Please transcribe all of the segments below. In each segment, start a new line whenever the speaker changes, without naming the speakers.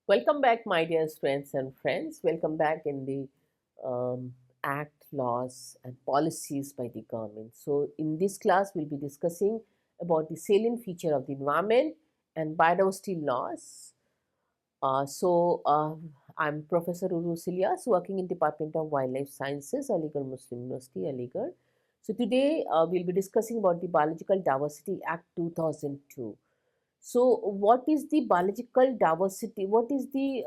Welcome back, my dear friends and friends. Welcome back in the Act, laws, and policies by the government. So, in this class, we'll be discussing about the salient feature of the environment and biodiversity laws. I'm Professor Urus Ilyas, working in Department of Wildlife Sciences, Aligarh Muslim University, Aligarh. So, today we'll be discussing about the Biological Diversity Act 2002. So, what is the biological diversity? What is the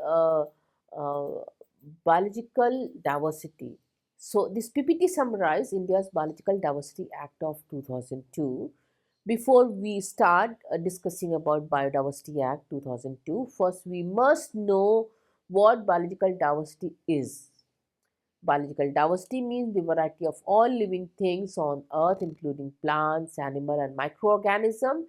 biological diversity? So, this PPT summarizes India's Biological Diversity Act of 2002. Before we start discussing about Biodiversity Act 2002, first we must know what biological diversity is. Biological diversity means the variety of all living things on earth, including plants, animal and microorganisms,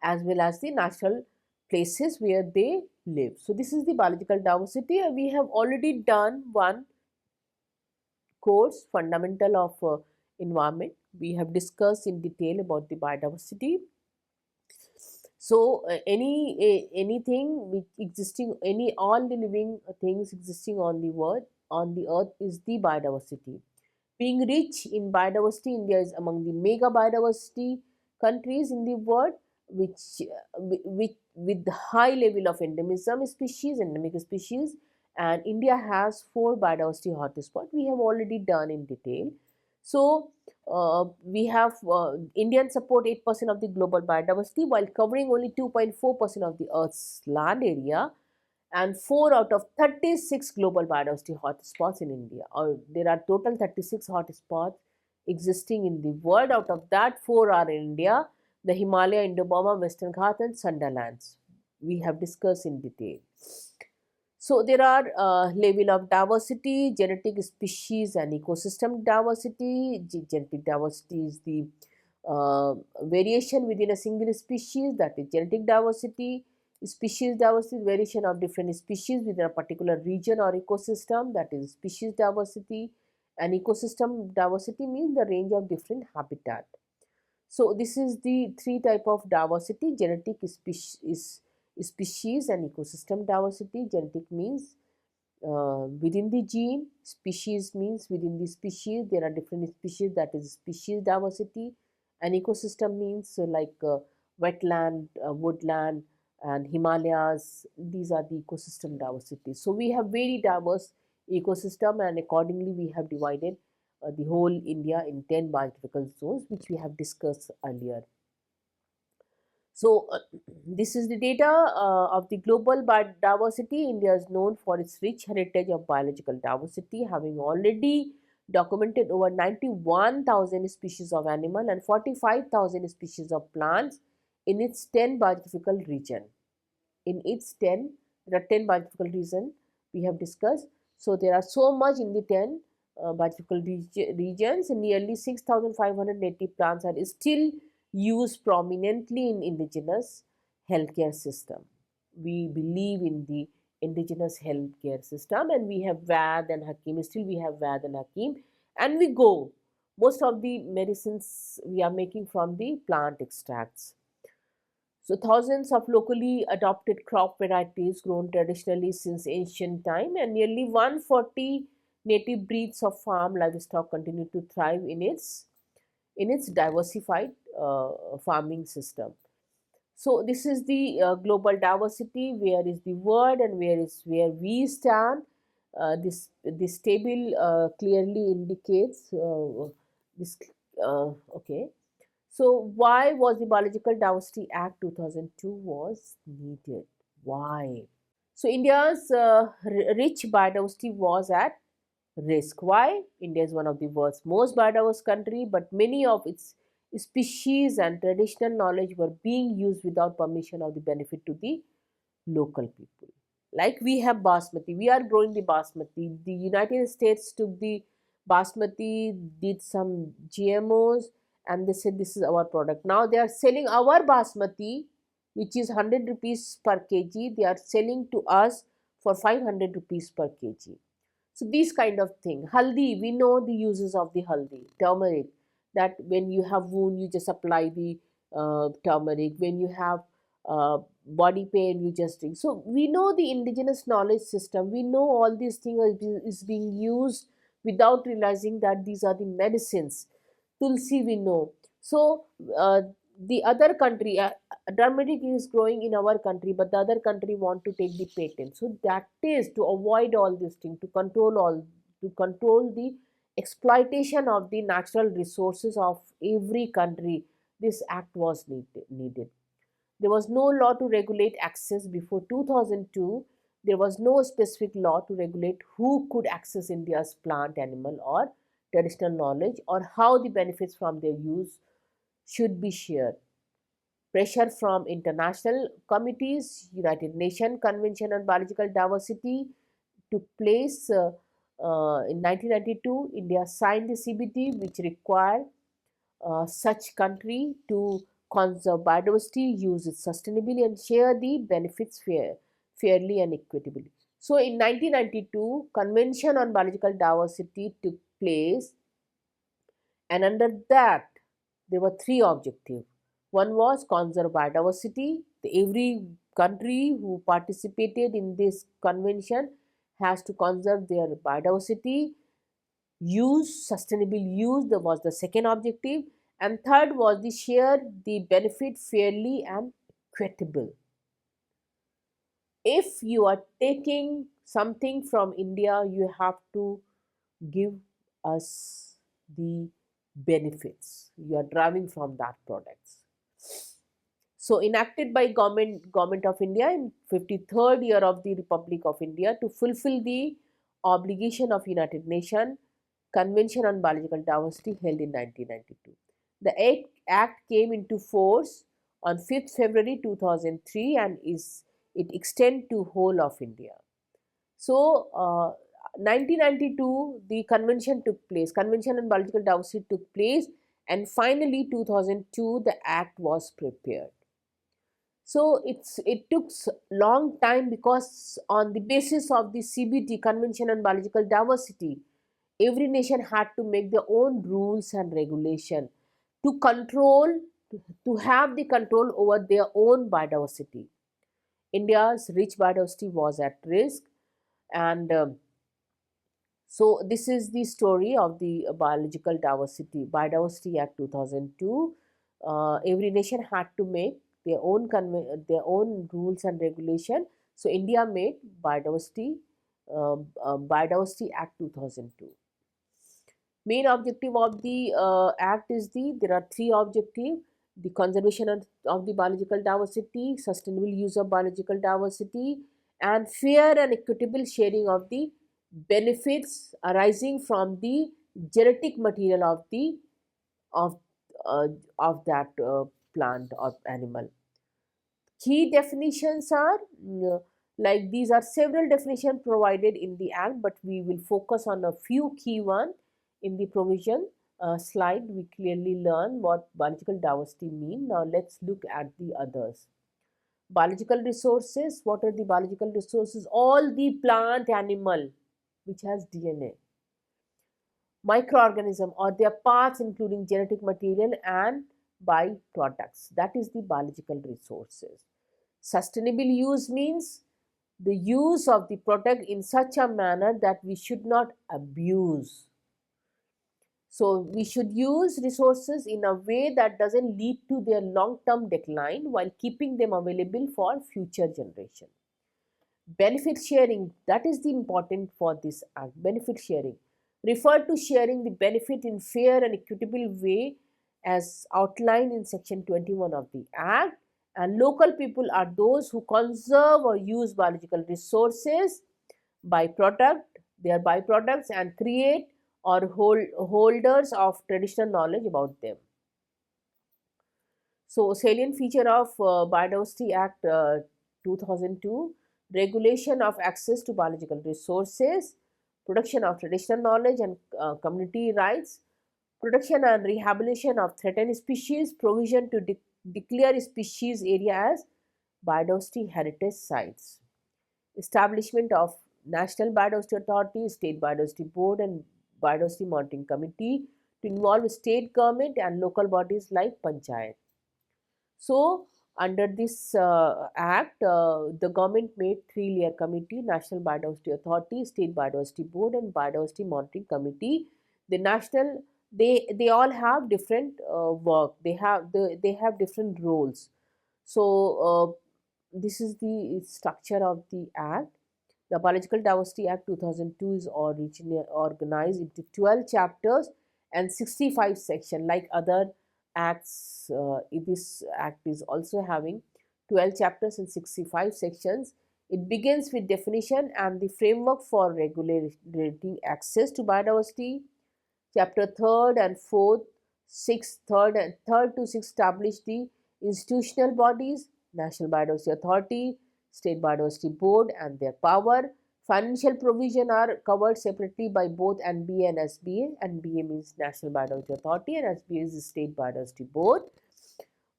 as well as the natural places where they live. So this is the biological diversity, and we have already done one course, fundamental of environment. We have discussed in detail about the biodiversity. So anything which existing, any all the living things existing on the world, on the earth, is the biodiversity. Being rich in biodiversity, India is among the mega biodiversity countries in the world, which with high level of endemism species, endemic species, and India has 4 biodiversity hotspots. We have already done in detail. So we have Indian support 8% of the global biodiversity while covering only 2.4% of the Earth's land area, and 4 out of 36 global biodiversity hotspots in India. Or there are total 36 hotspots existing in the world. Out of that, 4 are in India: the Himalaya, Indo-Burma, Western Ghats, and Sundalands. We have discussed in detail. So there are level of diversity, genetic species and ecosystem diversity. Genetic diversity is the variation within a single species, that is genetic diversity. Species diversity is variation of different species within a particular region or ecosystem, that is species diversity. And ecosystem diversity means the range of different habitat. So this is the 3 type of diversity: genetic, species and ecosystem diversity. Genetic means within the gene, species means within the species there are different species, that is species diversity. And ecosystem means wetland, woodland and Himalayas. These are the ecosystem diversity. So we have very diverse ecosystem, and accordingly we have divided the whole India in 10 biogeographical zones, which we have discussed earlier. So this is the data of the global biodiversity. India is known for its rich heritage of biological diversity, having already documented over 91,000 species of animal and 45,000 species of plants in its 10 biographical region. In its 10, there are 10 biographical region we have discussed. So there are so much in the 10 biographical regions, and nearly 6,500 native plants are still used prominently in indigenous healthcare system. We believe in the indigenous healthcare system, and we have Vad and Hakim. Still we have Vad and Hakim, and we go. Most of the medicines we are making from the plant extracts. So thousands of locally adopted crop varieties grown traditionally since ancient time, and nearly 140 native breeds of farm livestock continue to thrive in its diversified farming system. So this is the global diversity. Where is the world and where we stand? This table clearly indicates this. Okay. So why was the Biological Diversity Act 2002 was needed? Why? So India's rich biodiversity was at risk. Why? India is one of the world's most biodiverse country, but many of its species and traditional knowledge were being used without permission of the benefit to the local people. Like we have basmati, we are growing the basmati. The United States took the basmati, did some GMOs, and they said this is our product. Now they are selling our basmati, which is 100 rupees per kg. They are selling to us for 500 rupees per kg. So these kind of thing. Haldi, we know the uses of the haldi, turmeric. That when you have wound, you just apply the turmeric. When you have body pain, you just drink. So we know the indigenous knowledge system. We know all these things is being used without realizing that these are the medicines. Tulsi, we know. So the other country, turmeric is growing in our country, but the other country want to take the patent. So that is to avoid all these things, to control the exploitation of the natural resources of every country. This act was needed. There was no law to regulate access before 2002. There was no specific law to regulate who could access India's plant, animal, or traditional knowledge, or how the benefits from their use should be shared. Pressure from international committees, United Nations Convention on Biological Diversity took place in 1992. India signed the CBT, which required such country to conserve biodiversity, use it sustainably, and share the benefits fairly and equitably. So in 1992, Convention on Biological Diversity took place, and under that, there were three objectives. One was conserve biodiversity. Every country who participated in this convention has to conserve their biodiversity. Use, sustainable use, that was the second objective. And third was the share the benefit fairly and equitable. If you are taking something from India, you have to give us the benefits you are driving from that products. So enacted by government of India in 53rd year of the Republic of India to fulfill the obligation of United Nations Convention on Biological Diversity held in 1992. The act came into force on 5th February 2003 and it extend to whole of India. So 1992 the convention took place, Convention on Biological Diversity took place, and finally 2002 the act was prepared. So it took long time because on the basis of the CBT, Convention on Biological Diversity, every nation had to make their own rules and regulation to control, to have the control over their own biodiversity. India's rich biodiversity was at risk, and so this is the story of the Biodiversity Act 2002. Every nation had to make their own rules and regulation. So India made Biodiversity Act 2002. Main objective of the act is there are three objectives: the conservation of the biological diversity, sustainable use of biological diversity, and fair and equitable sharing of the benefits arising from the genetic material of uh, of that plant or animal. Key definitions are like these are several definitions provided in the act, but we will focus on a few key ones in the provision slide. We clearly learn what biological diversity mean. Now let's look at the others. Biological resources. What are the biological resources? All the plant animal which has DNA, microorganism or their parts including genetic material and byproducts. That is the biological resources. Sustainable use means the use of the product in such a manner that we should not abuse. So we should use resources in a way that doesn't lead to their long-term decline while keeping them available for future generation. Benefit sharing, that is the important for this act. Benefit sharing refer to sharing the benefit in fair and equitable way as outlined in section 21 of the act, and local people are those who conserve or use biological resources, their byproducts, and create or holders of traditional knowledge about them. So salient feature of Biodiversity Act 2002: regulation of access to biological resources, protection of traditional knowledge and community rights, protection and rehabilitation of threatened species, provision to declare species area as biodiversity heritage sites, establishment of National Biodiversity Authority, State Biodiversity Board and Biodiversity Monitoring Committee to involve state government and local bodies like Panchayat. So, Under this act, the government made three-layer committee: National Biodiversity Authority, State Biodiversity Board, and Biodiversity Monitoring Committee. The national, they all have different work. They have different roles. So this is the structure of the act. The Biological Diversity Act 2002 is originally organized into 12 chapters and 65 sections. Like other acts, this act is also having 12 chapters and 65 sections. It begins with definition and the framework for regulating access to biodiversity. Chapter 3rd and 4th, 6th, 3rd and 3rd to 6th establish the institutional bodies: National Biodiversity Authority, State Biodiversity Board and their power. Financial provision are covered separately by both NBA and SBA. NBA means National Biodiversity Authority and SBA is the State Biodiversity Board.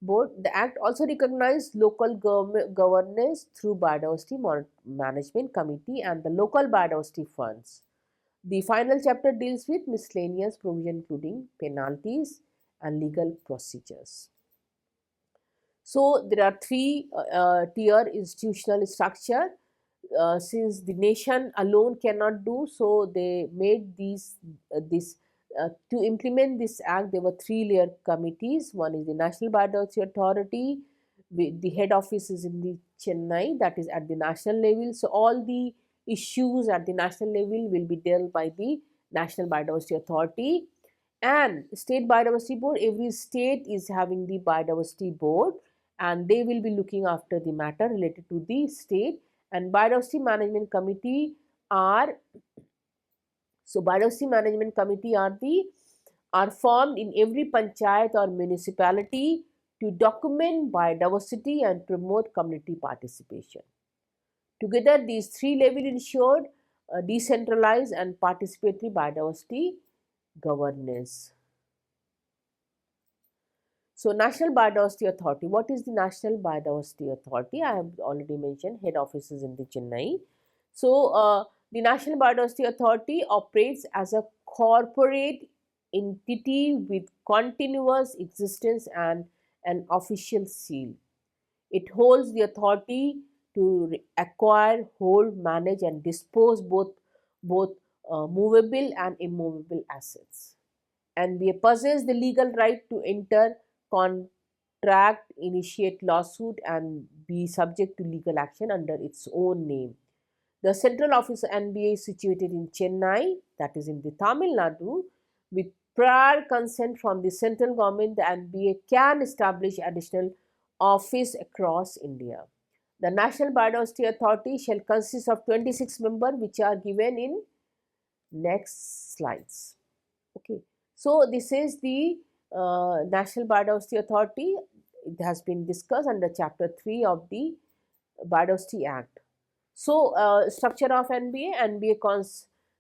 The Act also recognized local governance through Biodiversity Management Committee and the local biodiversity funds. The final chapter deals with miscellaneous provision including penalties and legal procedures. So there are three tier institutional structure. Since the nation alone cannot do so, they made to implement this act. There were three-layer committees. One is the National Biodiversity Authority. The head office is in the Chennai, that is at the national level. So all the issues at the national level will be dealt by the National Biodiversity Authority. And State Biodiversity Board, every state is having the Biodiversity Board and they will be looking after the matter related to the state. And Biodiversity Management Committee are, Biodiversity Management Committee are formed in every panchayat or municipality to document biodiversity and promote community participation. Together, these three levels ensured decentralized and participatory biodiversity governance. So, National Biodiversity Authority. What is the National Biodiversity Authority? I have already mentioned head office is in the Chennai. So, the National Biodiversity Authority operates as a corporate entity with continuous existence and an official seal. It holds the authority to acquire, hold, manage, and dispose both movable and immovable assets. And we possess the legal right to enter contract, initiate lawsuit, and be subject to legal action under its own name. The central office of NBA is situated in Chennai, that is in the Tamil Nadu. With prior consent from the central government, the NBA can establish additional office across India. The National Biodiversity Authority shall consist of 26 members, which are given in next slides. Okay, so this is the National Biodiversity Authority. It has been discussed under Chapter 3 of the Biodiversity Act. So, structure of NBA. NBA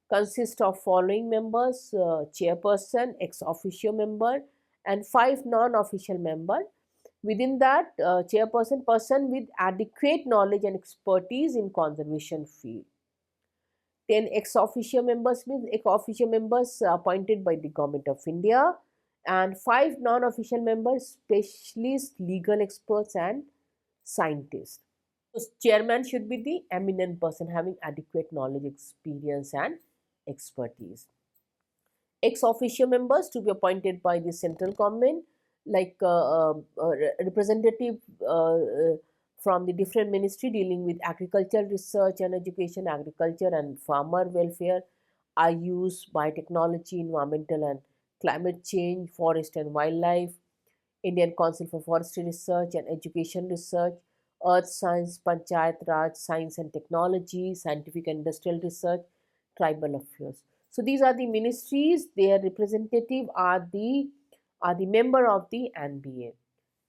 consists of following members: chairperson, ex officio member, and 5 non-official members. Within that, chairperson, person with adequate knowledge and expertise in conservation field. 10 ex officio members means ex officio members appointed by the Government of India, and 5 non-official members, specialists, legal experts, and scientists. So, chairman should be the eminent person having adequate knowledge, experience, and expertise. Ex officio members to be appointed by the central government, like representative from the different ministry dealing with agriculture, research and education, agriculture and farmer welfare, Ayush, biotechnology, environmental and climate change, forest and wildlife, Indian Council for Forestry Research and Education Research, Earth Science, Panchayat Raj, Science and Technology, Scientific and Industrial Research, Tribal Affairs. So these are the ministries. Their representative are the member of the NBA,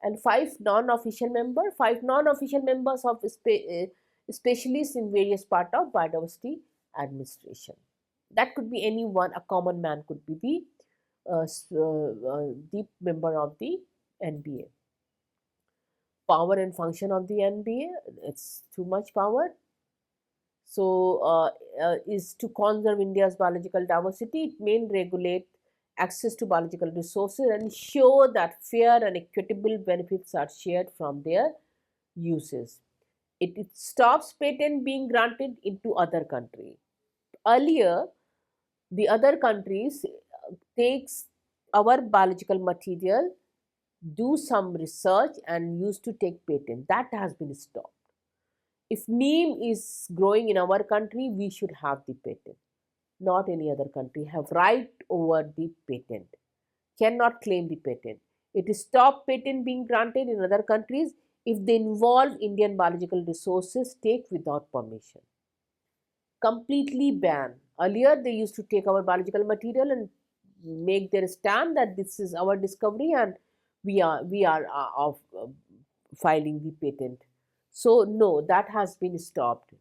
and 5 non-official members. 5 non-official members of specialists in various part of biodiversity administration. That could be anyone. A common man could be the member of the NBA. Power and function of the NBA, it's too much power. So, is to conserve India's biological diversity. It may regulate access to biological resources and ensure that fair and equitable benefits are shared from their uses. It stops patent being granted into other countries. Earlier, the other countries takes our biological material, do some research and used to take patent. That has been stopped. If neem is growing in our country, we should have the patent. Not any other country have right over the patent, cannot claim the patent. It is stop patent being granted in other countries if they involve Indian biological resources take without permission. Completely ban. Earlier they used to take our biological material and make their stand that this is our discovery and we are of filing the patent. So no, that has been stopped.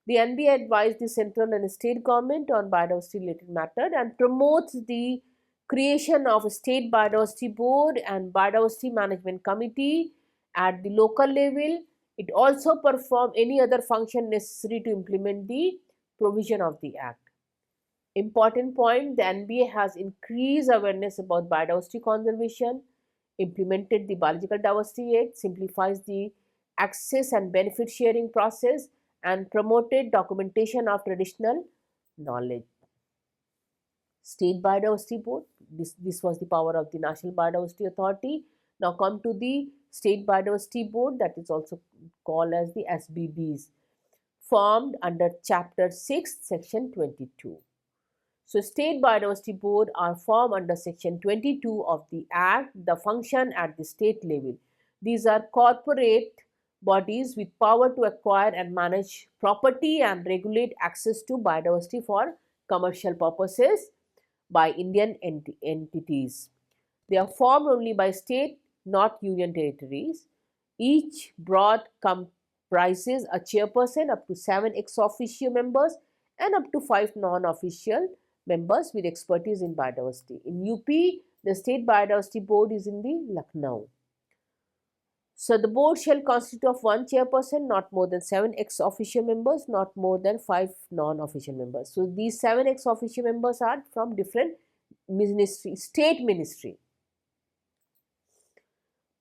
The NBA advised the central and state government on biodiversity related matter and promotes the creation of a state biodiversity board and biodiversity management committee at the local level. It also performs any other function necessary to implement the provision of the act. Important point, the NBA has increased awareness about biodiversity conservation, implemented the Biological Diversity Act, simplifies the access and benefit sharing process, and promoted documentation of traditional knowledge. State Biodiversity Board, this was the power of the National Biodiversity Authority. Now come to the State Biodiversity Board, that is also called as the SBBs, formed under Chapter 6, Section 22. So, State Biodiversity Board are formed under Section 22 of the Act, the function at the state level. These are corporate bodies with power to acquire and manage property and regulate access to biodiversity for commercial purposes by Indian entities. They are formed only by state, not union territories. Each board comprises a chairperson, up to 7 ex officio members and up to 5 non-official members with expertise in biodiversity. In UP, the State Biodiversity Board is in the Lucknow. So, the board shall consist of 1 chairperson, not more than 7 ex officio members, not more than 5 non-official members. So, these 7 ex officio members are from different ministry, state ministry.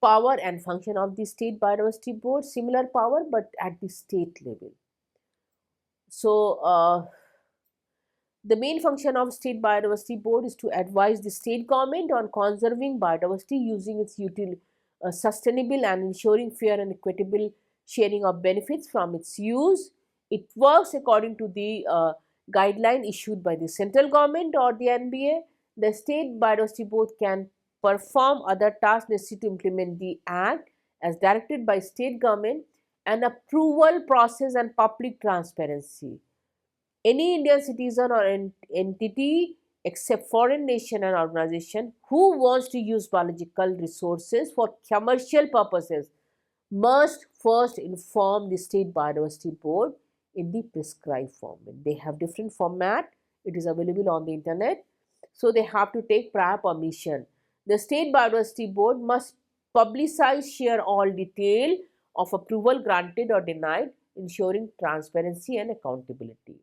Power and function of the State Biodiversity Board, similar power but at the state level. So, the main function of State Biodiversity Board is to advise the state government on conserving biodiversity using its sustainable and ensuring fair and equitable sharing of benefits from its use. It works according to the guideline issued by the central government or the NBA. The State Biodiversity Board can perform other tasks necessary to implement the Act as directed by state government, and approval process and public transparency. Any Indian citizen or entity except foreign nation and organization who wants to use biological resources for commercial purposes must first inform the State Biodiversity Board in the prescribed format. They have different format. It is available on the internet. So, they have to take prior permission. The State Biodiversity Board must publicize, share all detail of approval granted or denied, ensuring transparency and accountability.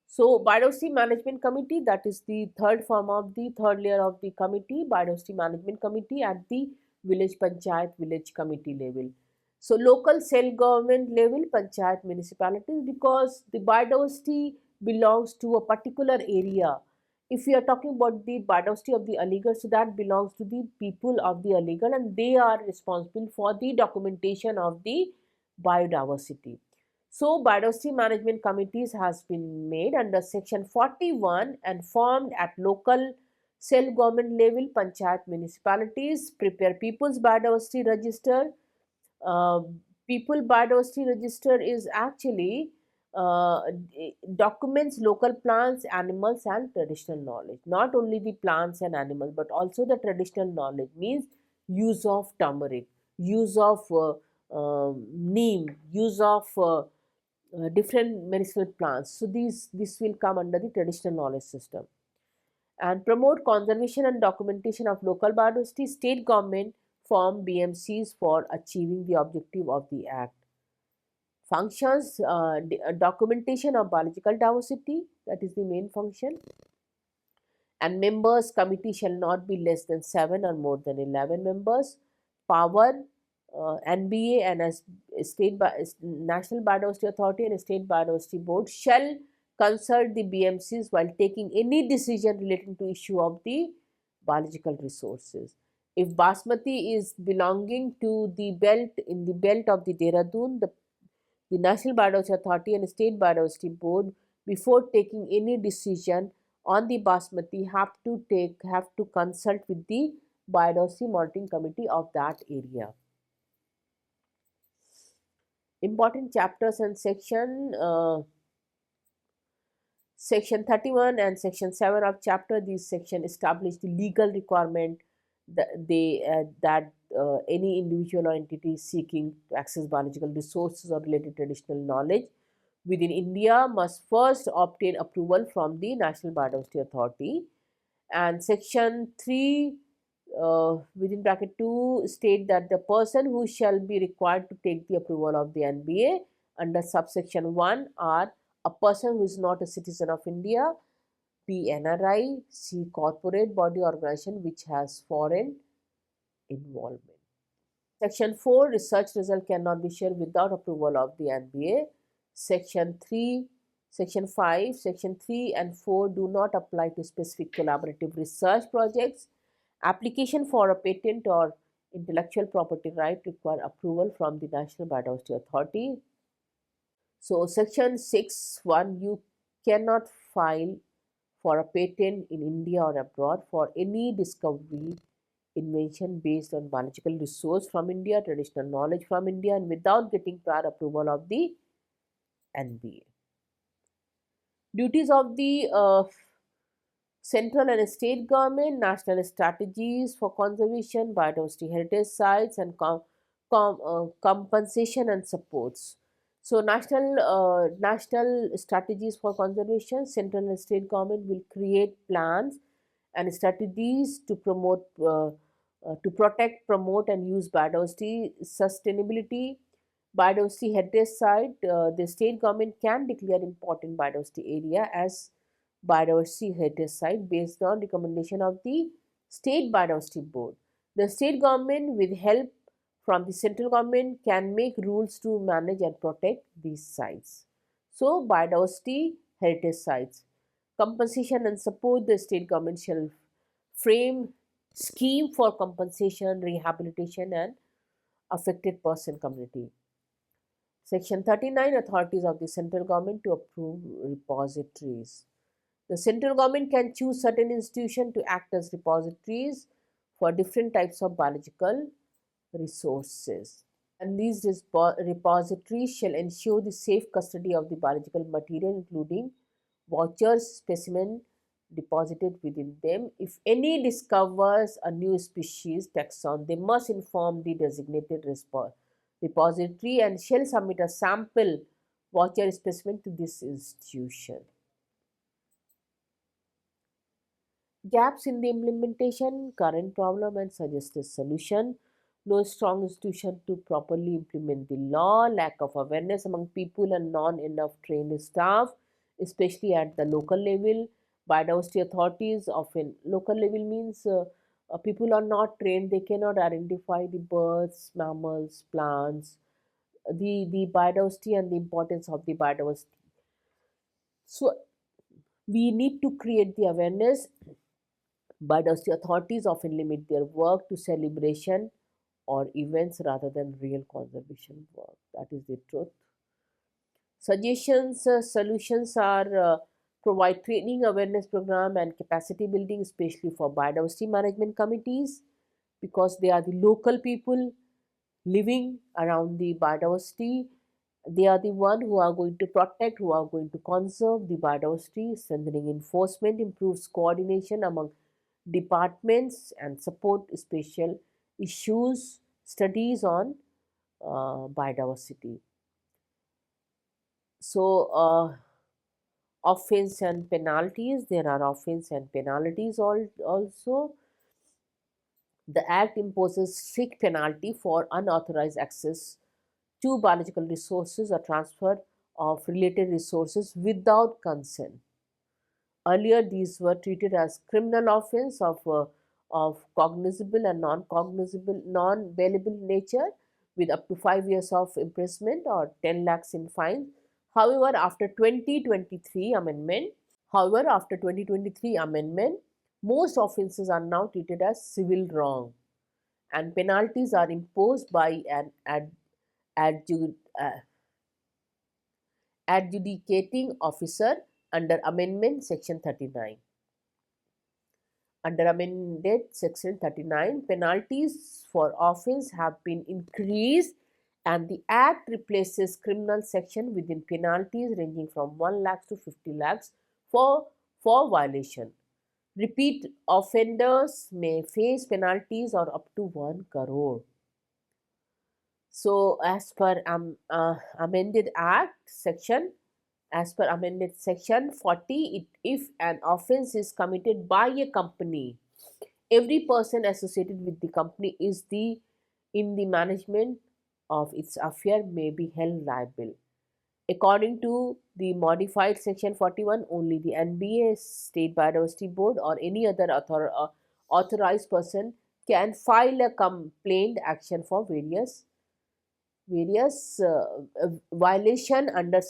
So, Biodiversity Management Committee, that is the third form of the third layer of the committee, Biodiversity Management Committee at the village panchayat, village committee level. So, local self-government level, panchayat municipalities, because the biodiversity belongs to a particular area. If we are talking about the biodiversity of the Aligarh, so that belongs to the people of the Aligarh and they are responsible for the documentation of the biodiversity. So, biodiversity management committees has been made under section 41 and formed at local self-government level, panchayat municipalities, prepare people's biodiversity register. People biodiversity register is actually documents local plants, animals and traditional knowledge. Not only the plants and animals but also the traditional knowledge, means use of turmeric, use of neem, use of different medicinal plants. So, this will come under the traditional knowledge system. And promote conservation and documentation of local biodiversity. State government form BMCs for achieving the objective of the Act. Functions, documentation of biological diversity, that is the main function. And members committee shall not be less than 7 or more than 11 members. Power, NBA and as state National Biodiversity Authority and State Biodiversity Board shall consult the BMCs while taking any decision relating to issue of the biological resources. If Basmati is belonging to the belt, in the belt of the Dehradun, the National Biodiversity Authority and State Biodiversity Board, before taking any decision on the Basmati, have to consult with the Biodiversity Monitoring Committee of that area. Important chapters and section 31 and section 7 of chapter, these section establish the legal requirement that any individual or entity seeking to access biological resources or related traditional knowledge within India must first obtain approval from the National Biodiversity Authority. And section 3 within bracket 2 state that the person who shall be required to take the approval of the NBA under subsection 1 are a person who is not a citizen of India, B. NRI, C. corporate body organization which has foreign involvement. Section 4, research result cannot be shared without approval of the NBA. Section 5, Section 3 and 4 do not apply to specific collaborative research projects. Application for a patent or intellectual property right require approval from the National Biodiversity Authority. So, Section 6(1), you cannot file for a patent in India or abroad for any discovery, invention based on biological resource from India, traditional knowledge from India, and without getting prior approval of the NBA. Duties of the central and state government: national strategies for conservation, biodiversity heritage sites, and compensation and supports. So, national strategies for conservation, central and state government will create plans and strategies to to protect, promote, and use biodiversity sustainability. Biodiversity heritage site, the state government can declare important biodiversity area as biodiversity heritage site based on recommendation of the state biodiversity board. The state government with help from the central government can make rules to manage and protect these sites. So, biodiversity heritage sites. Compensation and support: the state government shall frame scheme for compensation, rehabilitation and affected person community. Section 39, authorities of the central government to approve repositories. The central government can choose certain institutions to act as repositories for different types of biological resources. And these repositories shall ensure the safe custody of the biological material, including vouchers, specimen deposited within them. If any discovers a new species taxon, they must inform the designated repository and shall submit a sample voucher specimen to this institution. Gaps in the implementation, current problem and suggested solution: no strong institution to properly implement the law, lack of awareness among people and not enough trained staff, especially at the local level. Biodiversity authorities often, local level means people are not trained, they cannot identify the birds, mammals, plants, the biodiversity and the importance of the biodiversity. So we need to create the awareness. Biodiversity authorities often limit their work to celebration or events rather than real conservation work. That is the truth. Suggestions, solutions are provide training, awareness program and capacity building, especially for biodiversity management committees, because they are the local people living around the biodiversity. They are the one who are going to protect, who are going to conserve the biodiversity. Strengthening enforcement improves coordination among departments and support special issues, studies on biodiversity. So, offense and penalties, there are offense and penalties also. The Act imposes strict penalty for unauthorized access to biological resources or transfer of related resources without consent. Earlier, these were treated as criminal offence of cognizable and non-cognizable, non-bailable nature, with up to 5 years of imprisonment or 10 lakhs in fine. However, after 2023 amendment, most offences are now treated as civil wrong, and penalties are imposed by an adju- uh, adjudicating officer under amendment section 39. Under amended section 39, penalties for offence have been increased, and the act replaces criminal section within penalties ranging from 1 lakh to 50 lakhs for violation. Repeat offenders may face penalties of up to 1 crore. So, amended act section, as per amended section 40, if an offence is committed by a company, every person associated with the company is in the management of its affair may be held liable. According to the modified section 41, only the NBA, State Biodiversity Board, or any other authorized person can file a complaint action for various violation under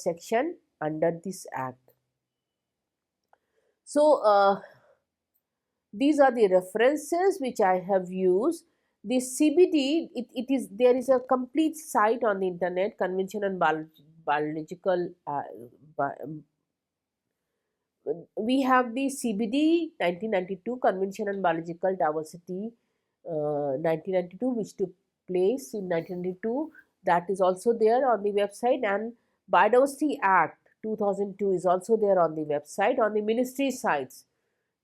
this act. So, these are the references which I have used. The CBD, it is, there is a complete site on the internet, Convention on Biological. We have the CBD 1992, Convention on Biological Diversity 1992, which took place in 1992. That is also there on the website, and Biodiversity Act 2002 is also there on the website, on the ministry sites.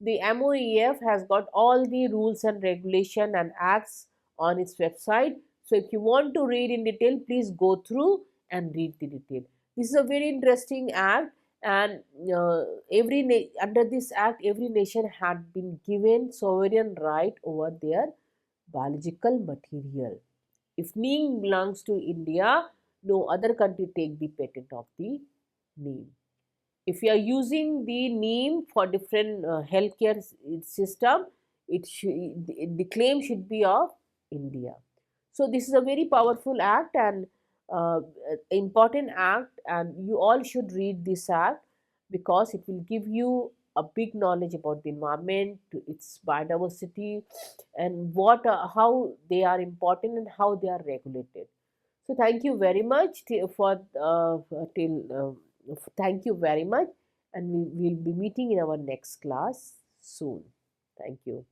The MOEF has got all the rules and regulation and acts on its website. So if you want to read in detail, please go through and read the detail. This is a very interesting act, and under this act, every nation had been given sovereign right over their biological material. If neem belongs to India, no other country take the patent of the neem. If you are using the neem for different healthcare system, the claim should be of India. So this is a very powerful act and uh, important act, and you all should read this act because it will give you a big knowledge about the environment, its biodiversity, and how they are important and how they are regulated. So thank you very much thank you very much, and we will be meeting in our next class soon. Thank you.